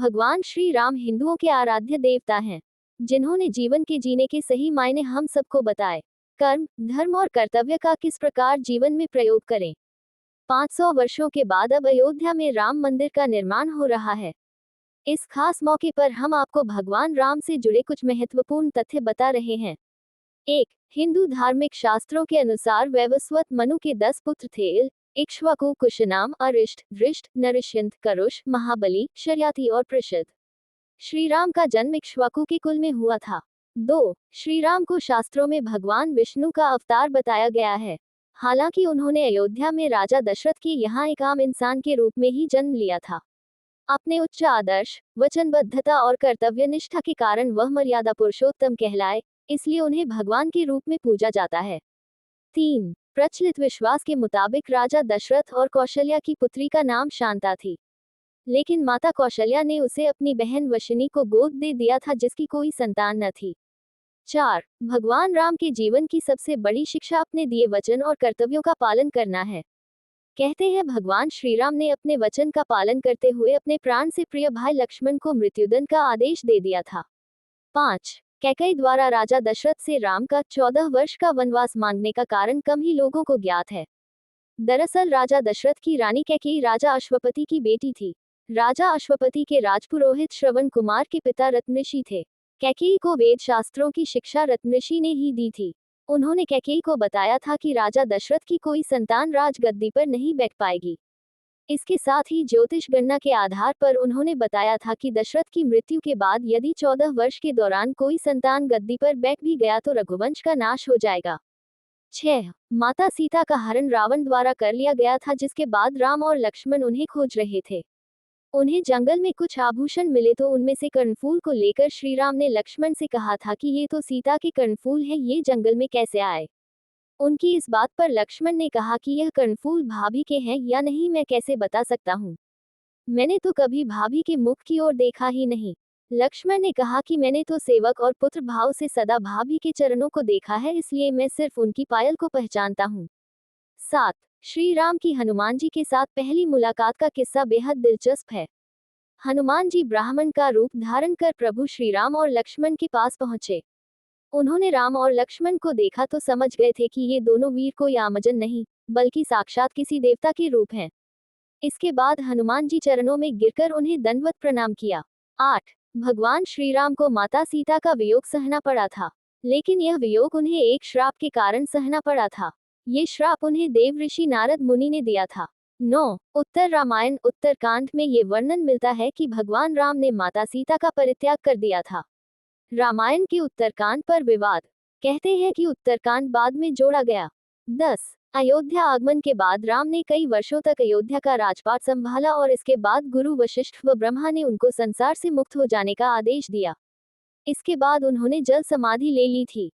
भगवान श्री राम हिंदुओं के आराध्य देवता हैं, जिन्होंने जीवन के जीने के सही मायने हम सबको बताए। कर्म, धर्म और कर्तव्य का किस प्रकार जीवन में प्रयोग करें। 500 वर्षों के बाद अब अयोध्या में राम मंदिर का निर्माण हो रहा है। इस खास मौके पर हम आपको भगवान राम से जुड़े कुछ महत्वपूर्ण तथ्य बता रहे हैं। 1. हिंदू धार्मिक शास्त्रों के अनुसार वैवस्वत मनु के 10 पुत्र थे। इक्ष्वाकु, कुशनाम, अरिष्ट, दृष्ट, नरिश्यंत, करुष, महाबली, शर्याति और प्रषद। श्री राम का जन्म इक्ष्वाकु के कुल में हुआ था। 2. श्री राम को शास्त्रों में भगवान विष्णु का अवतार बताया गया है। हालांकि उन्होंने अयोध्या में राजा दशरथ के यहाँ एक आम इंसान के रूप में ही जन्म लिया था। अपने उच्च आदर्श, वचनबद्धता और कर्तव्य निष्ठा के कारण वह मर्यादा पुरुषोत्तम कहलाए, इसलिए उन्हें भगवान के रूप में पूजा जाता है। 3. प्रचलित विश्वास के मुताबिक राजा दशरथ और कौशल्या की पुत्री का नाम शांता थी, लेकिन माता कौशल्या ने उसे अपनी बहन वशिनी को गोद दे दिया था, जिसकी कोई संतान न थी। 4. भगवान राम के जीवन की सबसे बड़ी शिक्षा अपने दिए वचन और कर्तव्यों का पालन करना है। कहते हैं भगवान श्री राम ने अपने वचन का पालन करते हुए अपने प्राण से प्रिय भाई लक्ष्मण को मृत्युदंड का आदेश दे दिया था। 5. कैकेयी द्वारा राजा दशरथ से राम का 14 वर्ष का वनवास मांगने का कारण कम ही लोगों को ज्ञात है। दरअसल राजा दशरथ की रानी कैकेयी राजा अश्वपति की बेटी थी। राजा अश्वपति के राजपुरोहित श्रवण कुमार के पिता रत्नऋषि थे। कैकेयी को वेद शास्त्रों की शिक्षा रत्नऋषि ने ही दी थी। उन्होंने कैकेयी को बताया था कि राजा दशरथ की कोई संतान राजगद्दी पर नहीं बैठ पाएगी। इसके साथ ही ज्योतिष गणना के आधार पर उन्होंने बताया था कि दशरथ की मृत्यु के बाद यदि 14 वर्ष के दौरान कोई संतान गद्दी पर बैठ भी गया तो रघुवंश का नाश हो जाएगा। 6. माता सीता का हरण रावण द्वारा कर लिया गया था, जिसके बाद राम और लक्ष्मण उन्हें खोज रहे थे। उन्हें जंगल में कुछ आभूषण मिले तो उनमें से कर्णफूल को लेकर श्री राम ने लक्ष्मण से कहा था कि ये तो सीता के कर्णफूल हैं, ये जंगल में कैसे आए। उनकी इस बात पर लक्ष्मण ने कहा कि यह कर्णफूल भाभी के हैं या नहीं मैं कैसे बता सकता हूँ, मैंने तो कभी भाभी के मुख की ओर देखा ही नहीं। लक्ष्मण ने कहा कि मैंने तो सेवक और पुत्र भाव से सदा भाभी के चरणों को देखा है, इसलिए मैं सिर्फ उनकी पायल को पहचानता हूँ। 7. श्री राम की हनुमान जी के साथ पहली मुलाकात का किस्सा बेहद दिलचस्प है। हनुमान जी ब्राह्मण का रूप धारण कर प्रभु श्री राम और लक्ष्मण के पास पहुंचे। उन्होंने राम और लक्ष्मण को देखा तो समझ गए थे कि ये दोनों वीर कोई आमजन नहीं, बल्कि साक्षात किसी देवता के रूप हैं। इसके बाद हनुमान जी चरणों में गिरकर उन्हें दंडवत प्रणाम किया। 8. भगवान श्री राम को माता सीता का वियोग सहना पड़ा था, लेकिन यह वियोग उन्हें एक श्राप के कारण सहना पड़ा था। ये श्राप उन्हें देव ऋषि नारद मुनि ने दिया था। 9. उत्तर रामायण उत्तरकांड में ये वर्णन मिलता है कि भगवान राम ने माता सीता का परित्याग कर दिया था। रामायण के उत्तरकांड पर विवाद। कहते हैं कि उत्तरकांड बाद में जोड़ा गया। 10. अयोध्या आगमन के बाद राम ने कई वर्षों तक अयोध्या का राजपाट संभाला और इसके बाद गुरु वशिष्ठ व ब्रह्मा ने उनको संसार से मुक्त हो जाने का आदेश दिया। इसके बाद उन्होंने जल समाधि ले ली थी।